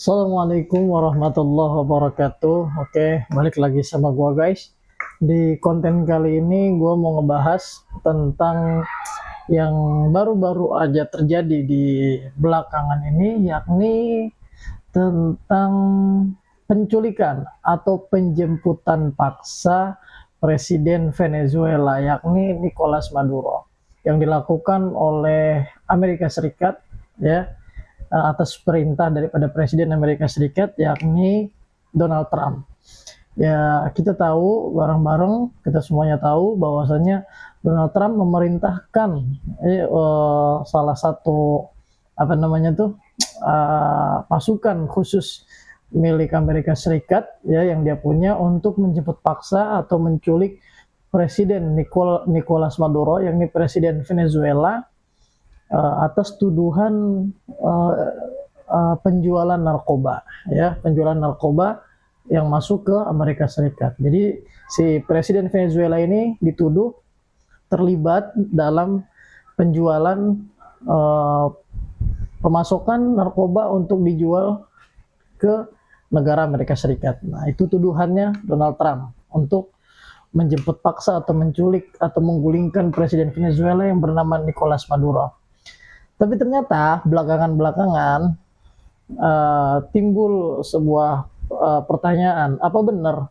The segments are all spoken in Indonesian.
Assalamualaikum warahmatullahi wabarakatuh. Oke, balik lagi sama gua guys. Di konten kali ini gua mau ngebahas tentang yang baru-baru aja terjadi di belakangan ini, yakni tentang penculikan atau penjemputan paksa Presiden Venezuela, yakni Nicolas Maduro, yang dilakukan oleh Amerika Serikat, ya, atas perintah daripada Presiden Amerika Serikat, yakni Donald Trump. Ya, kita tahu bareng-bareng, kita semuanya tahu bahwasanya Donald Trump memerintahkan salah satu apa namanya tuh pasukan khusus milik Amerika Serikat, ya, yang dia punya untuk menjemput paksa atau menculik Presiden Nicolas Maduro, yakni Presiden Venezuela, atas tuduhan penjualan narkoba, ya, penjualan narkoba yang masuk ke Amerika Serikat. Jadi si Presiden Venezuela ini dituduh terlibat dalam penjualan pemasokan narkoba untuk dijual ke negara Amerika Serikat. Nah, itu tuduhannya Donald Trump untuk menjemput paksa atau menculik atau menggulingkan Presiden Venezuela yang bernama Nicolas Maduro. Tapi ternyata belakangan timbul sebuah pertanyaan, apa benar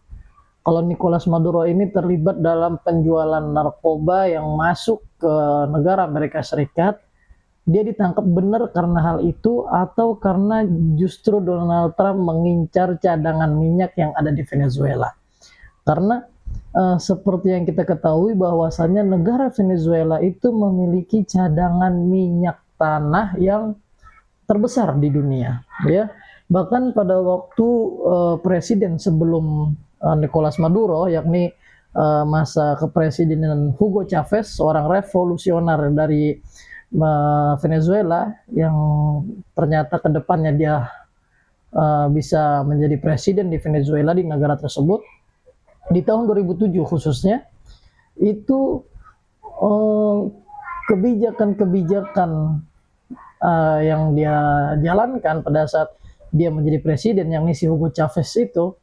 kalau Nicolas Maduro ini terlibat dalam penjualan narkoba yang masuk ke negara Amerika Serikat? Dia ditangkap benar karena hal itu atau karena justru Donald Trump mengincar cadangan minyak yang ada di Venezuela? Karena seperti yang kita ketahui bahwasannya negara Venezuela itu memiliki cadangan minyak tanah yang terbesar di dunia, ya. Bahkan pada waktu presiden sebelum Nicolas Maduro, yakni masa kepresidenan Hugo Chavez, seorang revolusioner dari Venezuela yang ternyata kedepannya dia bisa menjadi presiden di Venezuela, di negara tersebut, di tahun 2007 khususnya, itu kebijakan-kebijakan yang dia jalankan pada saat dia menjadi presiden, yang si Hugo Chavez itu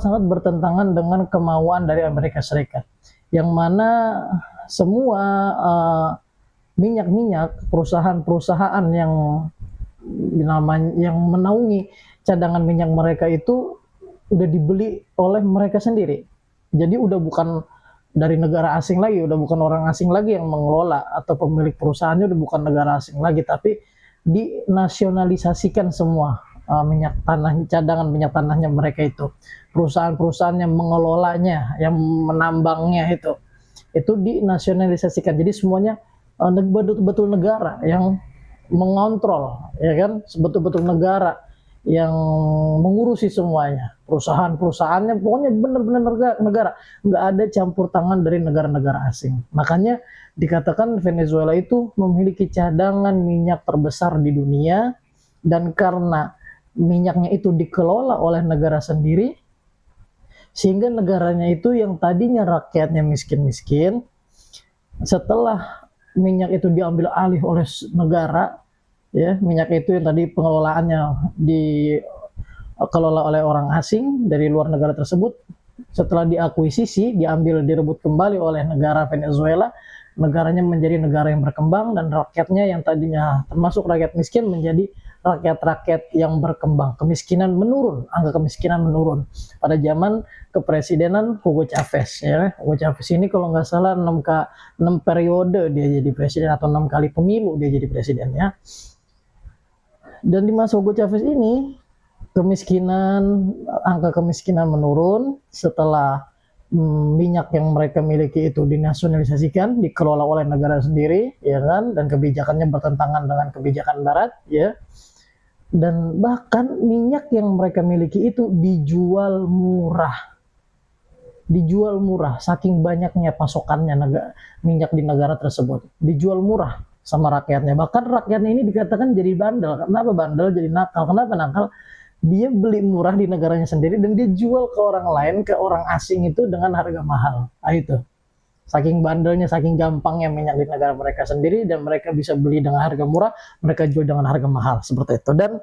sangat bertentangan dengan kemauan dari Amerika Serikat, yang mana semua minyak-minyak, perusahaan-perusahaan yang menaungi cadangan minyak mereka itu udah dibeli oleh mereka sendiri. Jadi udah bukan dari negara asing lagi, udah bukan orang asing lagi yang mengelola, atau pemilik perusahaannya udah bukan negara asing lagi, tapi dinasionalisasikan semua minyak tanah, cadangan minyak tanahnya mereka itu. Perusahaan-perusahaan yang mengelolanya, yang menambangnya itu dinasionalisasikan. Jadi semuanya betul-betul negara yang mengontrol, ya kan, betul-betul negara yang mengurusi semuanya, perusahaan-perusahaannya, pokoknya benar-benar negara, nggak ada campur tangan dari negara-negara asing. Makanya dikatakan Venezuela itu memiliki cadangan minyak terbesar di dunia, dan karena minyaknya itu dikelola oleh negara sendiri, sehingga negaranya itu yang tadinya rakyatnya miskin-miskin, setelah minyak itu diambil alih oleh negara, ya, minyak itu yang tadi pengelolaannya dikelola oleh orang asing dari luar negara tersebut, setelah diakuisisi, diambil, direbut kembali oleh negara Venezuela, negaranya menjadi negara yang berkembang, dan rakyatnya yang tadinya termasuk rakyat miskin menjadi rakyat-rakyat yang berkembang. Kemiskinan menurun, angka kemiskinan menurun pada zaman kepresidenan Hugo Chavez, ya. Hugo Chavez ini kalau nggak salah 6 periode dia jadi presiden, atau 6 kali pemilu dia jadi presiden, ya. Dan di masa Hugo Chavez ini angka kemiskinan menurun setelah minyak yang mereka miliki itu dinasionalisasikan, dikelola oleh negara sendiri, ya kan, dan kebijakannya bertentangan dengan kebijakan barat, ya. Dan bahkan minyak yang mereka miliki itu dijual murah, saking banyaknya pasokannya minyak di negara tersebut, dijual murah sama rakyatnya. Bahkan rakyatnya ini dikatakan jadi bandel. Kenapa bandel? Jadi nakal. Kenapa nakal? Dia beli murah di negaranya sendiri dan dia jual ke orang lain, ke orang asing itu dengan harga mahal. Nah, itu saking bandelnya, saking gampangnya minyak di negara mereka sendiri, dan mereka bisa beli dengan harga murah, mereka jual dengan harga mahal, seperti itu. Dan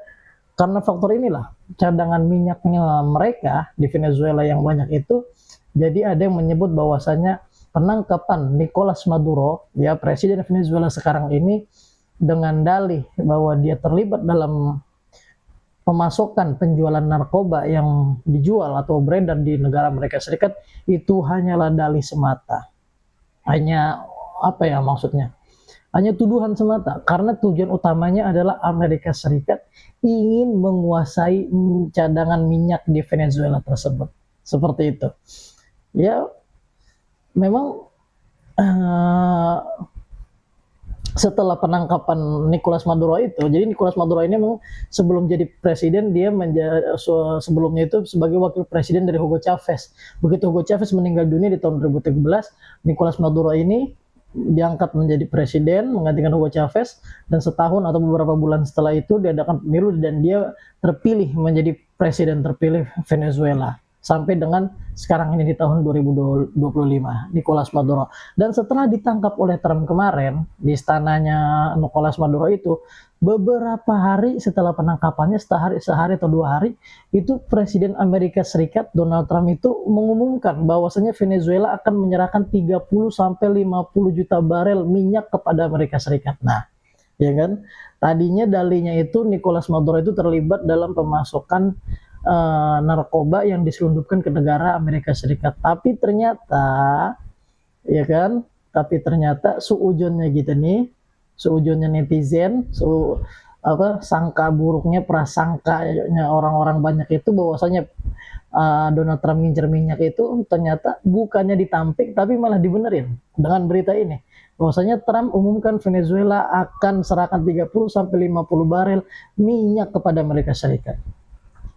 Karena faktor inilah cadangan minyaknya mereka di Venezuela yang banyak itu, jadi ada yang menyebut bahwasanya penangkapan Nicolas Maduro, ya presiden Venezuela sekarang ini, dengan dalih bahwa dia terlibat dalam pemasokan penjualan narkoba yang dijual atau beredar di negara Amerika Serikat, itu hanyalah dalih semata. Hanya apa ya maksudnya? Hanya tuduhan semata, karena tujuan utamanya adalah Amerika Serikat ingin menguasai cadangan minyak di Venezuela tersebut. Seperti itu. Ya, memang setelah penangkapan Nicolas Maduro itu, jadi Nicolas Maduro ini memang sebelum jadi presiden dia sebelumnya itu sebagai wakil presiden dari Hugo Chavez. Begitu Hugo Chavez meninggal dunia di tahun 2013, Nicolas Maduro ini diangkat menjadi presiden menggantikan Hugo Chavez, dan setahun atau beberapa bulan setelah itu diadakan pemilu dan dia terpilih menjadi presiden terpilih Venezuela sampai dengan sekarang ini di tahun 2025, Nicolas Maduro. Dan setelah ditangkap oleh Trump kemarin di istananya Nicolas Maduro itu, beberapa hari setelah penangkapannya, sehari atau 2 hari, itu Presiden Amerika Serikat Donald Trump itu mengumumkan bahwasanya Venezuela akan menyerahkan 30 sampai 50 juta barel minyak kepada Amerika Serikat. Nah, ya kan? Tadinya dalihnya itu Nicolas Maduro itu terlibat dalam pemasokan narkoba yang diselundupkan ke negara Amerika Serikat. Tapi ternyata, ya kan? Tapi ternyata suujonnya gitu nih, suujonnya netizen, sangka buruknya, prasangkanya orang-orang banyak itu bahwasanya Donald Trump ngincer minyak itu ternyata bukannya ditampik tapi malah dibenerin dengan berita ini. Bahwasanya Trump umumkan Venezuela akan serahkan 30 sampai 50 barel minyak kepada Amerika Serikat.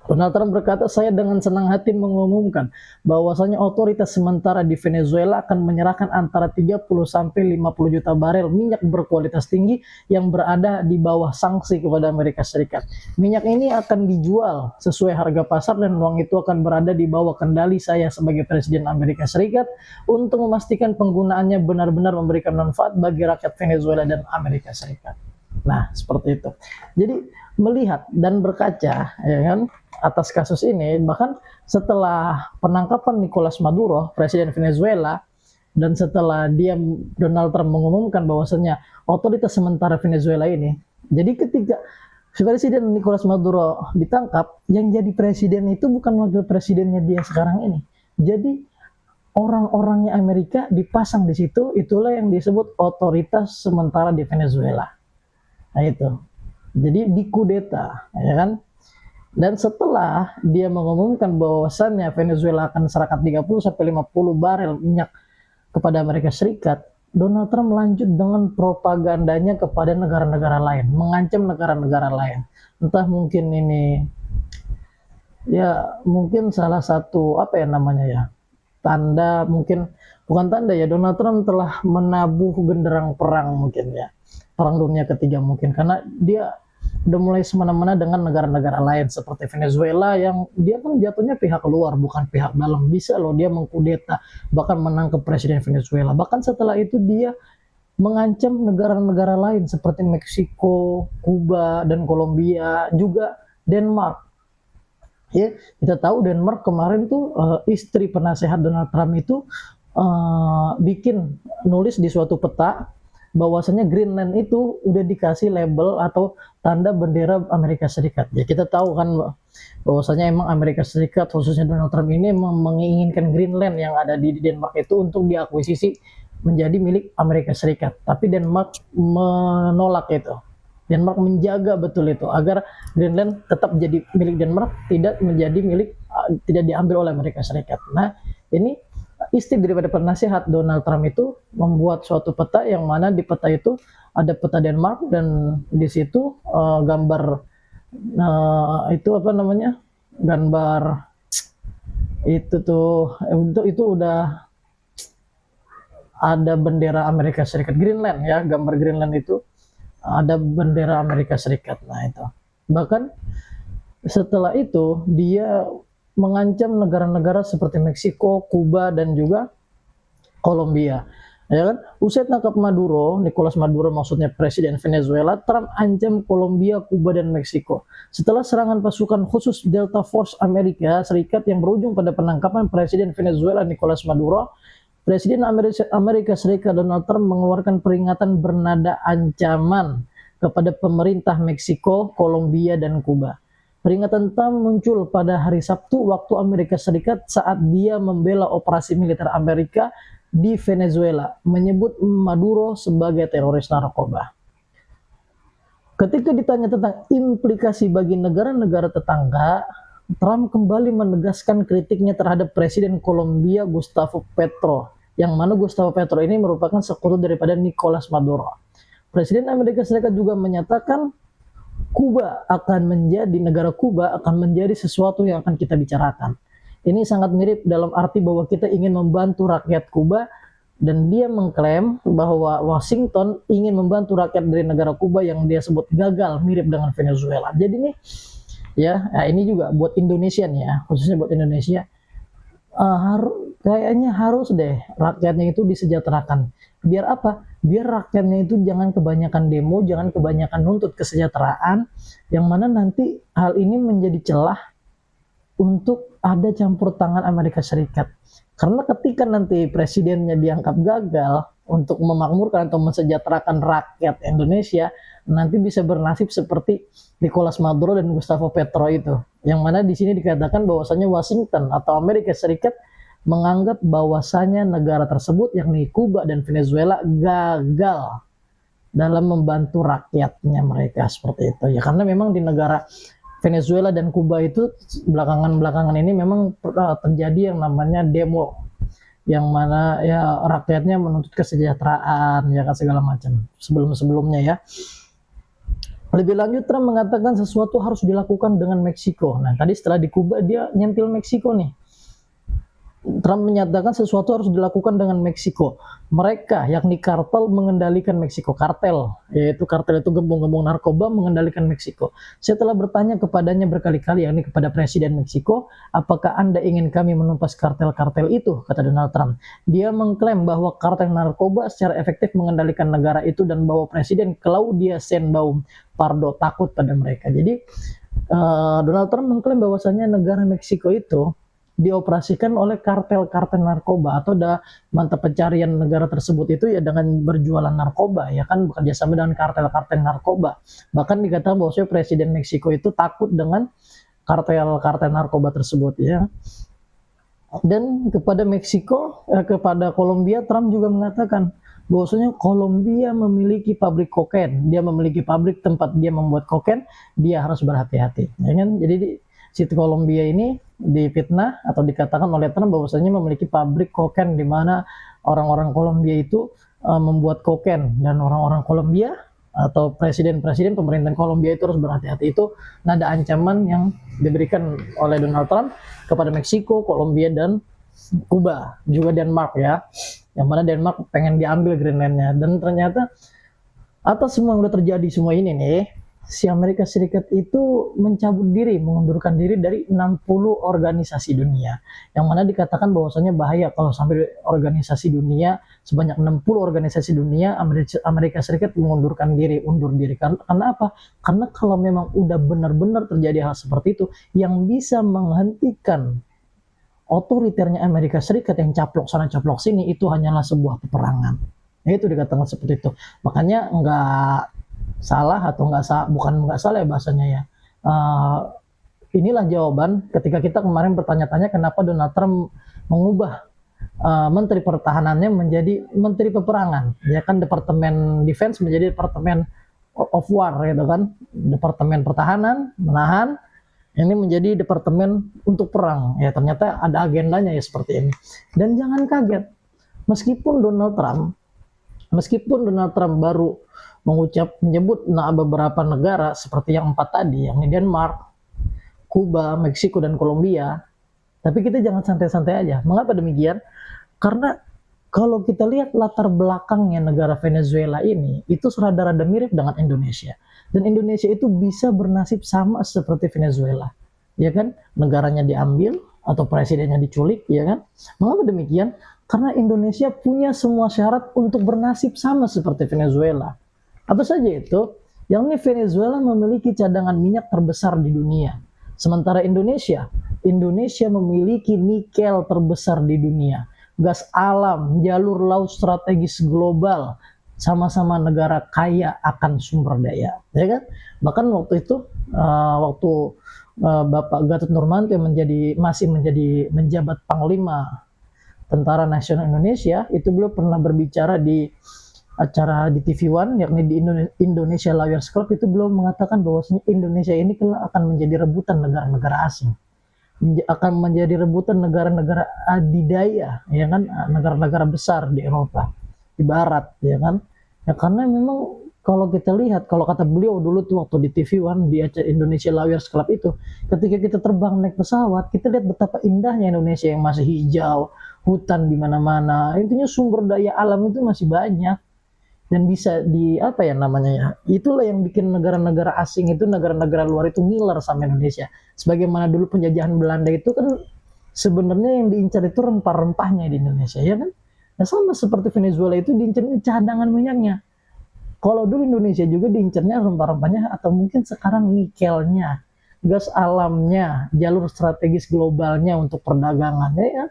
Donald Trump berkata, saya dengan senang hati mengumumkan bahwasanya otoritas sementara di Venezuela akan menyerahkan antara 30 sampai 50 juta barel minyak berkualitas tinggi yang berada di bawah sanksi kepada Amerika Serikat. Minyak ini akan dijual sesuai harga pasar dan uang itu akan berada di bawah kendali saya sebagai Presiden Amerika Serikat untuk memastikan penggunaannya benar-benar memberikan manfaat bagi rakyat Venezuela dan Amerika Serikat. Nah, seperti itu. Jadi melihat dan berkaca, ya kan, atas kasus ini, bahkan setelah penangkapan Nicolas Maduro, presiden Venezuela, dan setelah Donald Trump mengumumkan bahwasanya otoritas sementara Venezuela ini, jadi ketika Presiden Nicolas Maduro ditangkap, yang jadi presiden itu bukan wakil presidennya dia sekarang ini. Jadi orang-orangnya Amerika dipasang di situ, itulah yang disebut otoritas sementara di Venezuela. Nah itu. Jadi dikudeta, ya kan? Dan setelah dia mengumumkan bahwasannya Venezuela akan serahkan 30 sampai 50 barel minyak kepada Amerika Serikat, Donald Trump lanjut dengan propagandanya kepada negara-negara lain, mengancam negara-negara lain. Entah mungkin ini ya mungkin salah satu apa ya namanya ya, tanda, mungkin bukan tanda ya, Donald Trump telah menabuh genderang perang mungkin ya, perang dunia ketiga mungkin, karena dia udah mulai semena-mena dengan negara-negara lain seperti Venezuela yang dia kan jatuhnya pihak luar bukan pihak dalam. Bisa loh dia mengkudeta bahkan menangkap presiden Venezuela. Bahkan setelah itu dia mengancam negara-negara lain seperti Meksiko, Kuba, dan Kolombia, juga Denmark. Ya, kita tahu Denmark kemarin tuh istri penasehat Donald Trump itu bikin nulis di suatu peta bahwasanya Greenland itu udah dikasih label atau tanda bendera Amerika Serikat. Ya kita tahu kan bahwasanya emang Amerika Serikat khususnya Donald Trump ini menginginkan Greenland yang ada di Denmark itu untuk diakuisisi menjadi milik Amerika Serikat. Tapi Denmark menolak itu. Denmark menjaga betul itu agar Greenland tetap jadi milik Denmark, tidak menjadi milik, tidak diambil oleh Amerika Serikat. Nah, ini istri daripada penasihat Donald Trump itu membuat suatu peta yang mana di peta itu ada peta Denmark dan di situ gambar itu apa namanya, gambar itu tuh itu udah ada bendera Amerika Serikat, Greenland ya, gambar Greenland itu ada bendera Amerika Serikat. Nah itu bahkan setelah itu dia mengancam negara-negara seperti Meksiko, Kuba, dan juga Kolombia. Ya kan? Usai tangkap Maduro, Nicolas Maduro maksudnya presiden Venezuela, Trump ancam Kolombia, Kuba, dan Meksiko. Setelah serangan pasukan khusus Delta Force Amerika Serikat yang berujung pada penangkapan presiden Venezuela Nicolas Maduro, Presiden Amerika Serikat Donald Trump mengeluarkan peringatan bernada ancaman kepada pemerintah Meksiko, Kolombia, dan Kuba. Peringatan Trump muncul pada hari Sabtu waktu Amerika Serikat saat dia membela operasi militer Amerika di Venezuela, menyebut Maduro sebagai teroris narkoba. Ketika ditanya tentang implikasi bagi negara-negara tetangga, Trump kembali menegaskan kritiknya terhadap Presiden Kolombia Gustavo Petro, yang mana Gustavo Petro ini merupakan sekutu daripada Nicolas Maduro. Presiden Amerika Serikat juga menyatakan negara Kuba akan menjadi sesuatu yang akan kita bicarakan. Ini sangat mirip dalam arti bahwa kita ingin membantu rakyat Kuba, dan dia mengklaim bahwa Washington ingin membantu rakyat dari negara Kuba yang dia sebut gagal, mirip dengan Venezuela. Jadi nih ya, ini juga buat Indonesia nih ya, khususnya buat Indonesia, kayaknya harus deh rakyatnya itu disejahterakan. Biar apa? Biar rakyatnya itu jangan kebanyakan demo, jangan kebanyakan nuntut kesejahteraan, yang mana nanti hal ini menjadi celah untuk ada campur tangan Amerika Serikat. Karena ketika nanti presidennya dianggap gagal untuk memakmurkan atau mensejahterakan rakyat Indonesia, nanti bisa bernasib seperti Nicolas Maduro dan Gustavo Petro itu. Yang mana di sini dikatakan bahwasanya Washington atau Amerika Serikat menganggap bahwasanya negara tersebut, yakni Kuba dan Venezuela, gagal dalam membantu rakyatnya mereka, seperti itu. Ya karena memang di negara Venezuela dan Kuba itu belakangan ini memang terjadi yang namanya demo, yang mana ya rakyatnya menuntut kesejahteraan ya kan, segala macam sebelum-sebelumnya ya. Lebih lanjut, Trump mengatakan sesuatu harus dilakukan dengan Meksiko. Nah tadi setelah di Kuba dia nyentil Meksiko nih. Trump menyatakan sesuatu harus dilakukan dengan Meksiko. Mereka, yakni kartel, mengendalikan Meksiko. Kartel, yaitu kartel itu gembong-gembong narkoba mengendalikan Meksiko. Saya telah bertanya kepadanya berkali-kali, yakni kepada Presiden Meksiko, apakah Anda ingin kami menumpas kartel-kartel itu, kata Donald Trump. Dia mengklaim bahwa kartel narkoba secara efektif mengendalikan negara itu dan bahwa Presiden Claudia Sheinbaum Pardo takut pada mereka. Jadi Donald Trump mengklaim bahwasanya negara Meksiko itu dioperasikan oleh kartel-kartel narkoba, atau mata pencarian negara tersebut itu ya dengan berjualan narkoba, ya kan, bekerja sama dengan kartel-kartel narkoba. Bahkan dikatakan bahwa Presiden Meksiko itu takut dengan kartel-kartel narkoba tersebut ya. Dan kepada kepada Kolombia, Trump juga mengatakan bahwasanya Kolombia memiliki pabrik kokain, dia memiliki pabrik tempat dia membuat kokain, dia harus berhati-hati, ya kan? Jadi si Kolombia ini difitnah atau dikatakan oleh Trump bahwasanya memiliki pabrik kokain, di mana orang-orang Kolombia itu membuat kokain, dan orang-orang Kolombia atau presiden-presiden pemerintahan Kolombia itu harus berhati-hati. Itu nada ancaman yang diberikan oleh Donald Trump kepada Meksiko, Kolombia, dan Kuba, juga Denmark ya, yang mana Denmark pengen diambil Greenlandnya. Dan ternyata atas semua yang udah terjadi semua ini nih, si Amerika Serikat itu mengundurkan diri dari 60 organisasi dunia, yang mana dikatakan bahwasanya bahaya kalau sampai organisasi dunia, sebanyak 60 organisasi dunia Amerika Serikat undur diri. Karena apa? Karena kalau memang udah benar-benar terjadi hal seperti itu, yang bisa menghentikan otoriternya Amerika Serikat yang caplok sana caplok sini itu hanyalah sebuah peperangan. Itu dikatakan seperti itu. Makanya nggak salah atau bukan nggak salah ya bahasanya ya. Inilah jawaban ketika kita kemarin bertanya-tanya kenapa Donald Trump mengubah menteri pertahanannya menjadi menteri peperangan, ya kan, Departemen Defense menjadi Departemen of War gitu kan, Departemen Pertahanan menahan, ini menjadi Departemen untuk perang. Ya ternyata ada agendanya ya seperti ini. Dan jangan kaget, meskipun Donald Trump baru menyebut beberapa negara seperti yang 4 tadi, yakni Denmark, Kuba, Meksiko, dan Kolombia, tapi kita jangan santai-santai aja. Mengapa demikian? Karena kalau kita lihat latar belakangnya negara Venezuela ini, itu rada-rada mirip dengan Indonesia. Dan Indonesia itu bisa bernasib sama seperti Venezuela, ya kan? Negaranya diambil, atau presidennya diculik, ya kan? Mengapa demikian? Karena Indonesia punya semua syarat untuk bernasib sama seperti Venezuela. Apa saja itu? Yang ini Venezuela memiliki cadangan minyak terbesar di dunia. Sementara Indonesia memiliki nikel terbesar di dunia. Gas alam, jalur laut strategis global, sama-sama negara kaya akan sumber daya, ya kan? Bahkan waktu itu, Bapak Gatot Nurmantio masih menjabat Panglima Tentara Nasional Indonesia, itu beliau pernah berbicara di acara di TV One, yakni di Indonesia Lawyers Club, itu beliau mengatakan bahwasanya Indonesia ini kelak akan menjadi rebutan negara-negara asing, akan menjadi rebutan negara-negara adidaya, ya kan, negara-negara besar di Eropa, di Barat, ya kan, ya karena memang kalau kita lihat, kalau kata beliau dulu tuh waktu di TV One di acara Indonesia Lawyers Club itu, ketika kita terbang naik pesawat, kita lihat betapa indahnya Indonesia yang masih hijau, hutan di mana-mana, intinya sumber daya alam itu masih banyak dan bisa apa ya namanya ya, itulah yang bikin negara-negara asing itu, negara-negara luar itu ngiler sama Indonesia. Sebagaimana dulu penjajahan Belanda itu kan sebenarnya yang diincar itu rempah-rempahnya di Indonesia, ya kan? Nah, sama seperti Venezuela itu diincar cadangan minyaknya. Kalau dulu Indonesia juga diincarnya rempah-rempahnya atau mungkin sekarang nikelnya, gas alamnya, jalur strategis globalnya untuk perdagangannya, ya.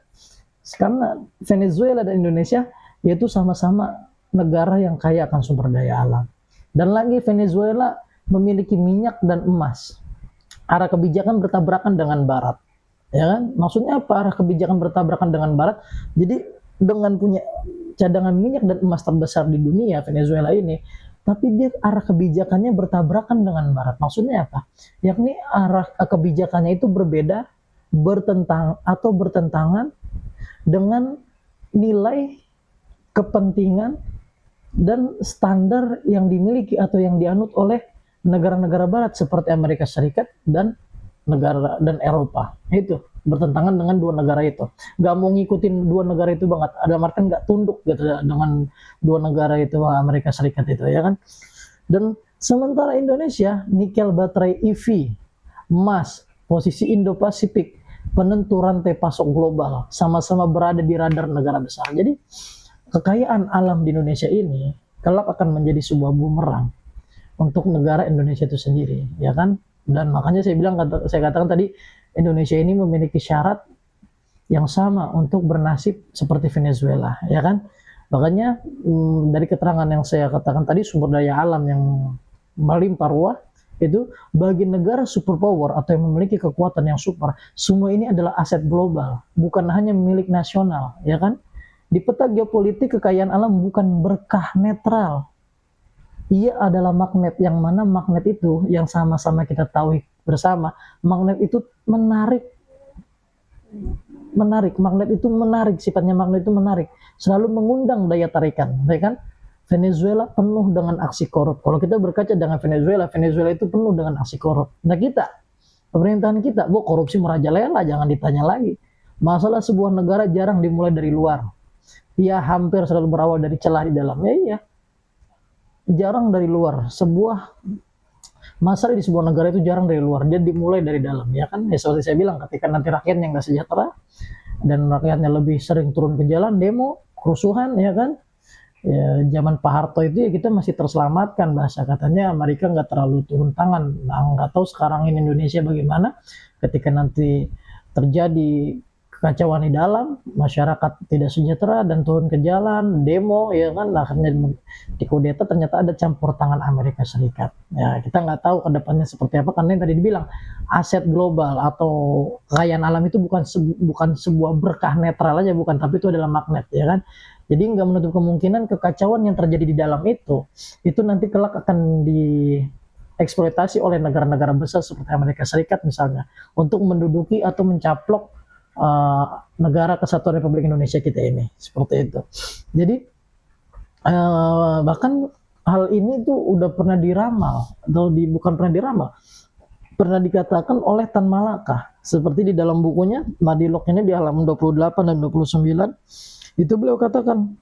Karena Venezuela dan Indonesia yaitu sama-sama negara yang kaya akan sumber daya alam. Dan lagi Venezuela memiliki minyak dan emas. Arah kebijakan bertabrakan dengan Barat, ya kan? Maksudnya apa arah kebijakan bertabrakan dengan Barat? Jadi dengan punya cadangan minyak dan emas terbesar di dunia Venezuela ini, tapi dia arah kebijakannya bertabrakan dengan Barat. Maksudnya apa? Yakni arah kebijakannya itu berbeda, bertentangan dengan nilai, kepentingan, dan standar yang dimiliki atau yang dianut oleh negara-negara Barat seperti Amerika Serikat dan Eropa. Itu bertentangan dengan dua negara itu. Gak mau ngikutin dua negara itu banget. Ada artian gak tunduk gitu dengan dua negara itu, Amerika Serikat itu, ya kan. Dan sementara Indonesia nikel baterai EV, emas, posisi Indo-Pasifik, penentu rantai pasok global, sama-sama berada di radar negara besar. Jadi kekayaan alam di Indonesia ini kelak akan menjadi sebuah bumerang untuk negara Indonesia itu sendiri, ya kan? Dan makanya saya katakan tadi, Indonesia ini memiliki syarat yang sama untuk bernasib seperti Venezuela, ya kan? Makanya dari keterangan yang saya katakan tadi, sumber daya alam yang melimpah ruah itu bagi negara superpower atau yang memiliki kekuatan yang super, semua ini adalah aset global, bukan hanya milik nasional, ya kan? Di peta geopolitik, kekayaan alam bukan berkah netral. Ia adalah magnet, yang mana magnet itu yang sama-sama kita tahu bersama, magnet itu menarik, sifatnya magnet itu menarik, selalu mengundang daya tarikan, ya kan? Venezuela penuh dengan aksi korup. Kalau kita berkaca dengan Venezuela itu penuh dengan aksi korup. Nah pemerintahan kita, korupsi merajalela, jangan ditanya lagi. Masalah sebuah negara jarang dimulai dari luar. Ia hampir selalu berawal dari celah di dalamnya, iya. Jarang dari luar. Masalah di sebuah negara itu jarang dari luar, dia dimulai dari dalam, ya kan? Ya seperti saya bilang, ketika nanti rakyatnya nggak sejahtera dan rakyatnya lebih sering turun ke jalan, demo, kerusuhan, ya kan? Ya, zaman Pak Harto itu ya kita masih terselamatkan, bahasa katanya Amerika nggak terlalu turun tangan. Nah, nggak tahu sekarang ini Indonesia bagaimana ketika nanti terjadi kekacauan di dalam, masyarakat tidak sejahtera dan turun ke jalan, demo, ya kan, akhirnya di kudeta ternyata ada campur tangan Amerika Serikat. Ya, kita nggak tahu ke depannya seperti apa, karena yang tadi dibilang, aset global atau kekayaan alam itu bukan sebuah berkah netral aja, bukan, tapi itu adalah magnet, ya kan. Jadi nggak menutup kemungkinan kekacauan yang terjadi di dalam itu nanti kelak akan dieksploitasi oleh negara-negara besar seperti Amerika Serikat misalnya, untuk menduduki atau mencaplok negara kesatuan Republik Indonesia kita ini, seperti itu. Jadi bahkan hal ini tuh udah pernah diramal, atau bukan pernah diramal, pernah dikatakan oleh Tan Malaka, seperti di dalam bukunya Madilog ini di halaman 28 dan 29, itu beliau katakan,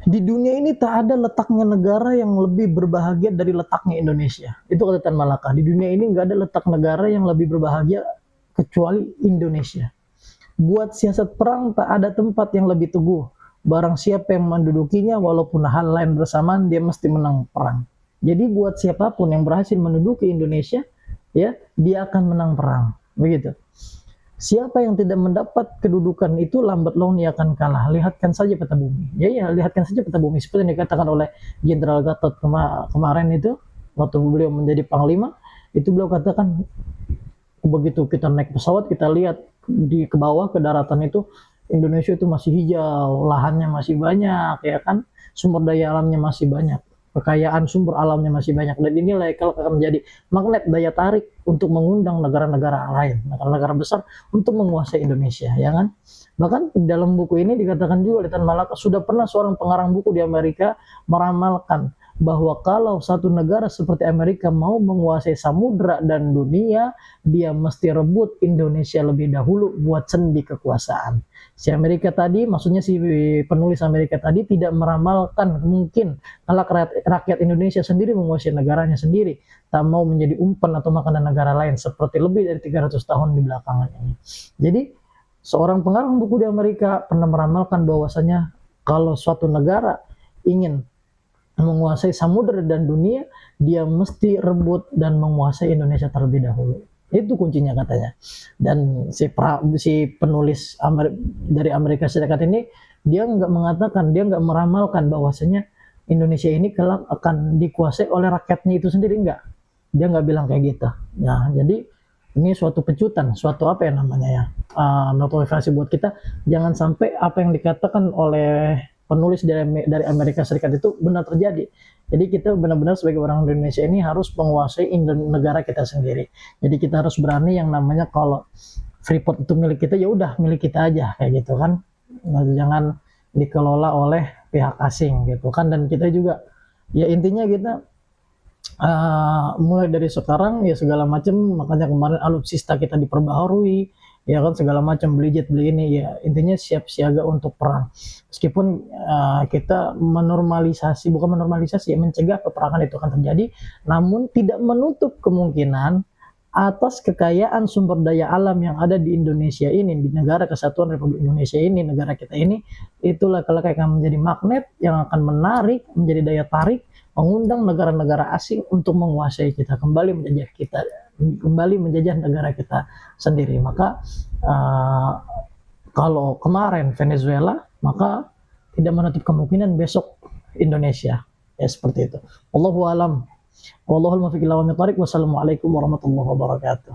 Di dunia ini tak ada letaknya negara yang lebih berbahagia dari letaknya Indonesia. Itu kata Tan Malaka. Di dunia ini nggak ada letak negara yang lebih berbahagia kecuali Indonesia. Buat siasat perang tak ada tempat yang lebih teguh. Barang siapa yang mendudukinya, walaupun hal lain bersamaan, dia mesti menang perang. Jadi buat siapapun yang berhasil menduduki Indonesia, ya, dia akan menang perang. Begitu. Siapa yang tidak mendapat kedudukan itu lambat laun ia akan kalah. Lihatkan saja peta bumi. Ya, lihatkan saja peta bumi. Seperti yang dikatakan oleh Jenderal Gatot kemarin itu, waktu beliau menjadi panglima, itu beliau katakan begitu kita naik pesawat, kita lihat ke bawah ke daratan itu, Indonesia itu masih hijau, lahannya masih banyak, ya kan, sumber daya alamnya masih banyak, kekayaan sumber alamnya masih banyak, dan inilah yang akan menjadi magnet daya tarik untuk mengundang negara-negara lain, negara-negara besar untuk menguasai Indonesia, ya kan. Bahkan dalam buku ini dikatakan juga oleh Tan Malaka, sudah pernah seorang pengarang buku di Amerika meramalkan bahwa kalau satu negara seperti Amerika mau menguasai samudra dan dunia, dia mesti rebut Indonesia lebih dahulu buat sendi kekuasaan. Si Amerika tadi, maksudnya si penulis Amerika tadi tidak meramalkan mungkin kalau rakyat Indonesia sendiri menguasai negaranya sendiri, tak mau menjadi umpan atau makanan negara lain seperti lebih dari 300 tahun di belakangan ini. Jadi seorang pengarang buku di Amerika pernah meramalkan bahwasanya kalau suatu negara ingin menguasai samudera dan dunia, dia mesti rebut dan menguasai Indonesia terlebih dahulu. Itu kuncinya katanya. Dan si penulis dari Amerika Serikat ini, dia nggak mengatakan, dia nggak meramalkan bahwasanya Indonesia ini kelak akan dikuasai oleh rakyatnya itu sendiri, enggak. Dia nggak bilang kayak gitu. Nah, jadi ini suatu pecutan, suatu apa ya namanya ya, motivasi buat kita, jangan sampai apa yang dikatakan oleh penulis dari Amerika Serikat itu benar terjadi. Jadi kita benar-benar sebagai orang Indonesia ini harus menguasai negara kita sendiri. Jadi kita harus berani yang namanya kalau Freeport itu milik kita, ya udah milik kita aja kayak gitu kan. Nah, jangan dikelola oleh pihak asing gitu kan. Dan kita juga ya intinya kita mulai dari sekarang ya segala macam, makanya kemarin alutsista kita diperbaharui, ya kan, segala macam, beli jet beli ini, ya intinya siap siaga untuk perang. Meskipun kita bukan menormalisasi ya, mencegah peperangan itu akan terjadi, namun tidak menutup kemungkinan atas kekayaan sumber daya alam yang ada di Indonesia ini, di negara kesatuan Republik Indonesia ini, negara kita ini, itulah kalau akan menjadi magnet yang akan menarik, menjadi daya tarik, mengundang negara-negara asing untuk menguasai kita, kembali menjajah negara kita sendiri. Maka kalau kemarin Venezuela, maka tidak menutup kemungkinan besok Indonesia. Ya seperti itu. Wallahu alam. Wallahul muwaffiq ila aqwamit thoriq. Wassalamualaikum warahmatullahi wabarakatuh.